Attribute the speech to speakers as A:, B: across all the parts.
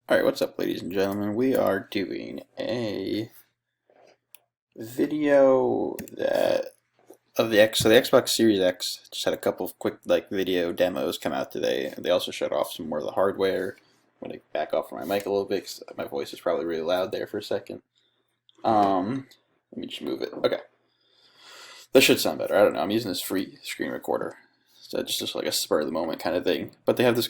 A: Alright, what's up, ladies and gentlemen? We are doing a video of the Xbox Series X. Just had a couple of quick video demos come out today. They also showed off some more of the hardware. I'm gonna back off from my mic a little bit because my voice is probably really loud there for a second. Let me just move it. Okay, that should sound better. I don't know. I'm using this free screen recorder, so just like a spur of the moment kind of thing. But they have this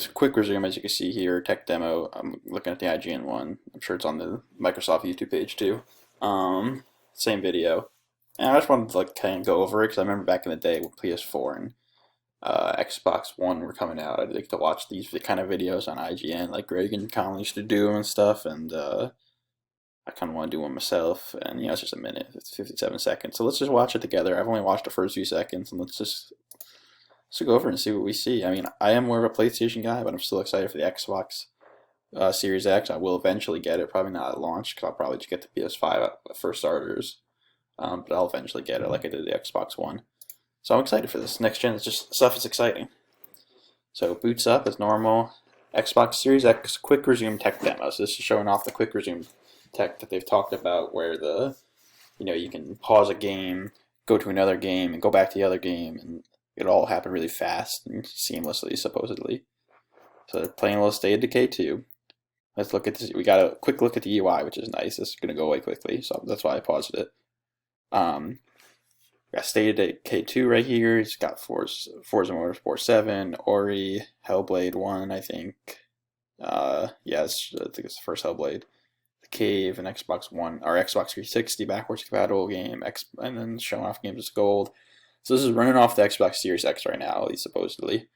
A: quick resume, as you can see here, tech demo. I'm looking at the IGN one. I'm sure it's on the Microsoft YouTube page too. Same video. And I just wanted to kind of go over it because I remember back in the day when PS4 and Xbox One were coming out, I'd like to watch these kind of videos on IGN, like Greg and Colin used to do and stuff. And I kind of want to do one myself. And it's just a minute. It's 57 seconds. So let's just watch it together. I've only watched the first few seconds, and let's just go over and see what we see. I mean, I am more of a PlayStation guy, but I'm still excited for the Xbox Series X. I will eventually get it, probably not at launch, because I'll probably just get the PS5 for starters. But I'll eventually get it like I did the Xbox One. So I'm excited for this. Next gen is just stuff is exciting. So boots up as normal. Xbox Series X quick resume tech demo. So this is showing off the quick resume tech that they've talked about, where you can pause a game, go to another game, and go back to the other game, and it all happened really fast and seamlessly, supposedly. So they're playing a little State of Decay 2. Let's look at this. We got a quick look at the UI, which is nice. This is going to go away quickly, so that's why I paused it. We got State of Decay 2 right here. It's got Forza Motorsport 7, Ori, Hellblade 1, I think. I think it's the first Hellblade. The Cave, and Xbox One, or Xbox 360 backwards compatible game, and then showing off games as gold. So this is running off the Xbox Series X right now, at least supposedly.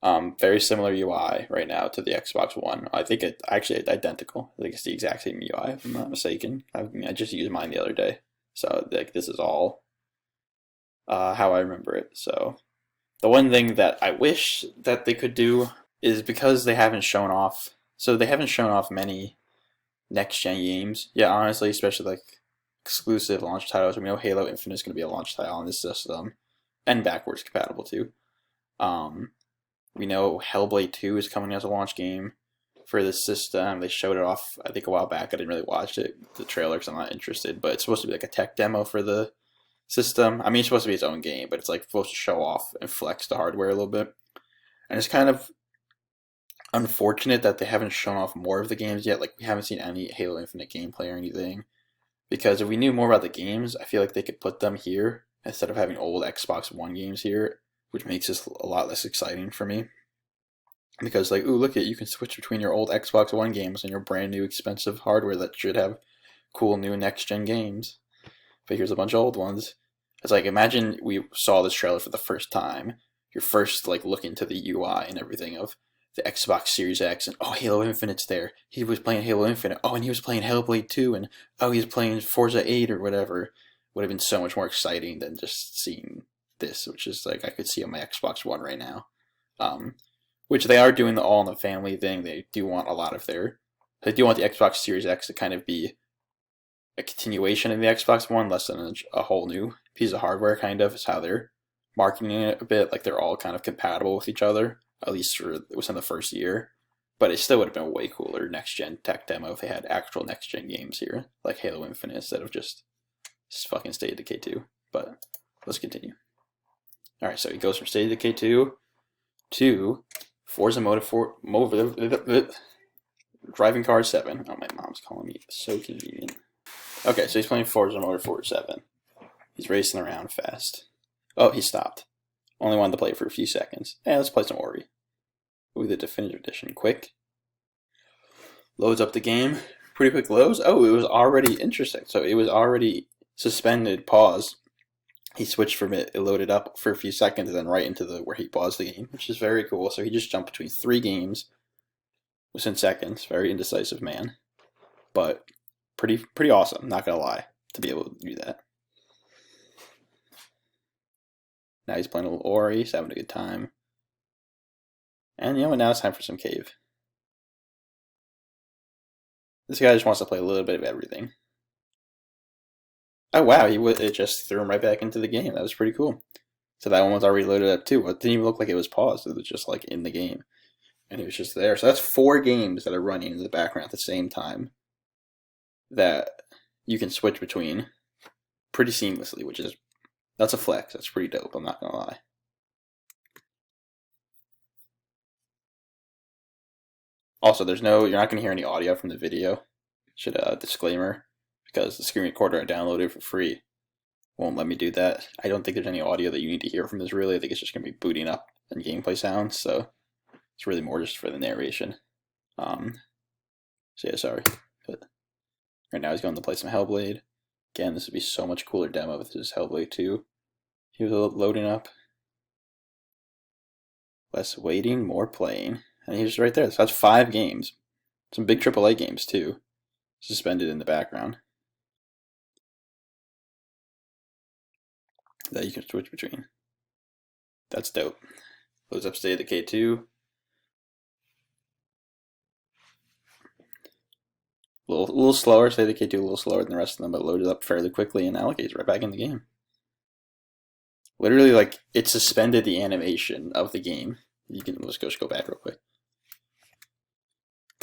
A: Very similar UI right now to the Xbox One. I think it's actually identical. I think it's the exact same UI, if I'm not mistaken. I just used mine the other day. So this is all how I remember it. So the one thing that I wish that they could do is, because they haven't shown off, many next-gen games. Yeah, honestly, especially exclusive launch titles. We know Halo Infinite is going to be a launch title on this system, and backwards compatible too. We know Hellblade 2 is coming as a launch game for this system. They showed it off, I think, a while back. I didn't really watch the trailer because I'm not interested, but it's supposed to be like a tech demo for the system. I mean, it's supposed to be its own game, but it's supposed to show off and flex the hardware a little bit. And it's kind of unfortunate that they haven't shown off more of the games yet. We haven't seen any Halo Infinite gameplay or anything. Because if we knew more about the games, I feel like they could put them here instead of having old Xbox One games here, which makes this a lot less exciting for me. Because ooh, look you can switch between your old Xbox One games and your brand new expensive hardware that should have cool new next gen games. But here's a bunch of old ones. It's imagine we saw this trailer for the first time. Your first look into the UI and everything of the Xbox Series X, and oh, Halo Infinite's there. He was playing Halo Infinite. Oh, and he was playing Hellblade 2, and oh, he's playing Forza 8 or whatever. Would have been so much more exciting than just seeing this, which is I could see on my Xbox One right now. Which they are doing the all in the family thing. They do want the Xbox Series X to kind of be a continuation of the Xbox One, less than a whole new piece of hardware, kind of. Is how they're marketing it a bit. They're all kind of compatible with each other, at least within the first year. But it still would have been a way cooler next-gen tech demo if they had actual next-gen games here, like Halo Infinite, instead of just fucking State of Decay 2. But let's continue. Alright, so he goes from State of Decay 2 to Forza Motorsport Driving Car 7. Oh, my mom's calling me. It's so convenient. Okay, so he's playing Forza Motorsport 7. He's racing around fast. Oh, he stopped. Only wanted to play it for a few seconds. Hey, let's play some Ori. Ooh, the Definitive Edition. Quick. Loads up the game. Pretty quick loads. Oh, it was already interesting. So it was already suspended, pause. He switched from it loaded up for a few seconds, and then right into where he paused the game, which is very cool. So he just jumped between 3 games within seconds. Very indecisive man. But pretty awesome, not gonna lie, to be able to do that. Now he's playing a little Ori, he's having a good time. And now it's time for some Cave. This guy just wants to play a little bit of everything. Oh wow, it just threw him right back into the game. That was pretty cool. So that one was already loaded up too. It didn't even look like it was paused. It was just in the game. and he was just there. So that's 4 games that are running in the background at the same time that you can switch between pretty seamlessly, which is, that's a flex. That's pretty dope, I'm not gonna lie. Also, you're not gonna hear any audio from the video. Should disclaimer, because the screen recorder I downloaded for free won't let me do that. I don't think there's any audio that you need to hear from this really. I think it's just gonna be booting up and gameplay sounds, so it's really more just for the narration. So yeah, sorry. But right now he's going to play some Hellblade. Again, this would be so much cooler demo if this is Hellblade 2. He was loading up. Less waiting, more playing. And he's right there. So that's 5 games. Some big AAA games too, suspended in the background that you can switch between. That's dope. Loads up State of Decay 2. A little slower, State of Decay 2 a little slower than the rest of them, but loaded up fairly quickly, and now he's right back in the game. Literally, like, it suspended the animation of the game. Let's go back real quick.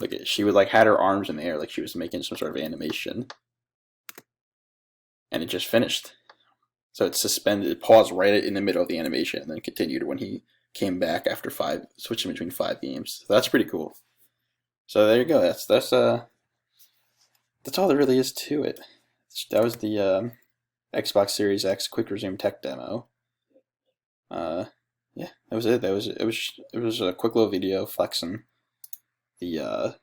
A: Like, she would like had her arms in the air, like she was making some sort of animation, and it just finished. So it suspended, it paused right in the middle of the animation, and then continued when he came back after switching between 5 games. So that's pretty cool. So there you go. That's all there really is to it. That was the Xbox Series X Quick Resume Tech demo. Yeah, that was it. It was a quick little video flexing the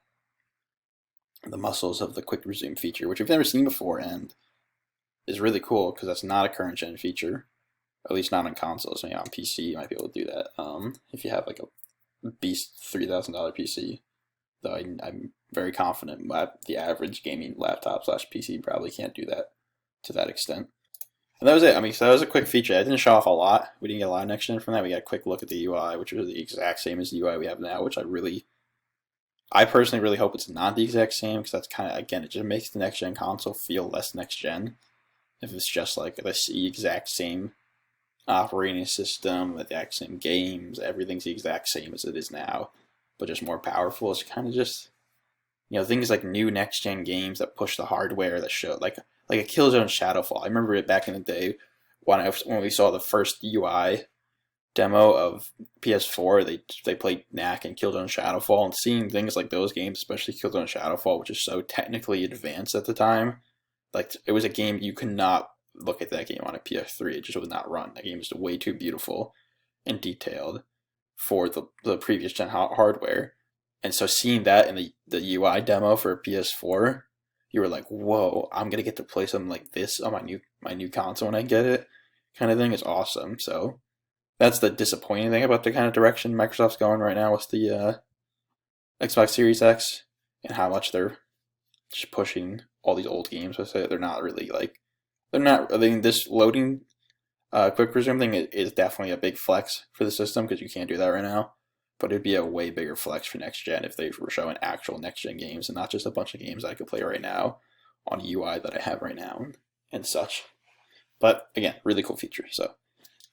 A: muscles of the Quick Resume feature, which we've never seen before, and is really cool because that's not a current gen feature, at least not on consoles. So, on PC you might be able to do that if you have like a beast $3,000 PC. Though I'm very confident the average gaming laptop / PC probably can't do that to that extent. And that was it. I mean, so that was a quick feature. I didn't show off a lot. We didn't get a lot of next gen from that. We got a quick look at the UI, which was the exact same as the UI we have now, which I personally really hope it's not the exact same, because that's kind of, again, it just makes the next gen console feel less next gen. If it's just like the exact same operating system, the exact same games, everything's the exact same as it is now, but just more powerful. It's kind of just, things like new next gen games that push the hardware, that show like a Killzone Shadowfall. I remember it back in the day when we saw the first UI demo of PS4. They played Knack and Killzone Shadowfall, and seeing things like those games, especially Killzone Shadowfall, which is so technically advanced at the time, like it was a game you could not look at that game on a PS3. It just would not run. That game is way too beautiful and detailed for the previous gen hardware. And so seeing that in the UI demo for PS4, you were like, whoa, I'm gonna get to play something like this on my new console when I get it, kind of thing. Is awesome. So that's the disappointing thing about the kind of direction Microsoft's going right now with the Xbox Series X, and how much they're just pushing all these old games with it. They're not really I mean, this loading quick resume thing is definitely a big flex for the system, because you can't do that right now. But it'd be a way bigger flex for next gen if they were showing actual next gen games and not just a bunch of games I could play right now on UI that I have right now and such. But again, really cool feature. So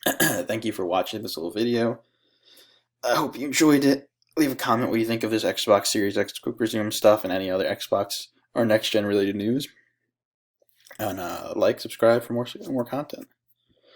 A: thank you for watching this little video. I hope you enjoyed it. Leave a comment what you think of this Xbox Series X Quick Resume stuff and any other Xbox or next gen related news. And subscribe for more content.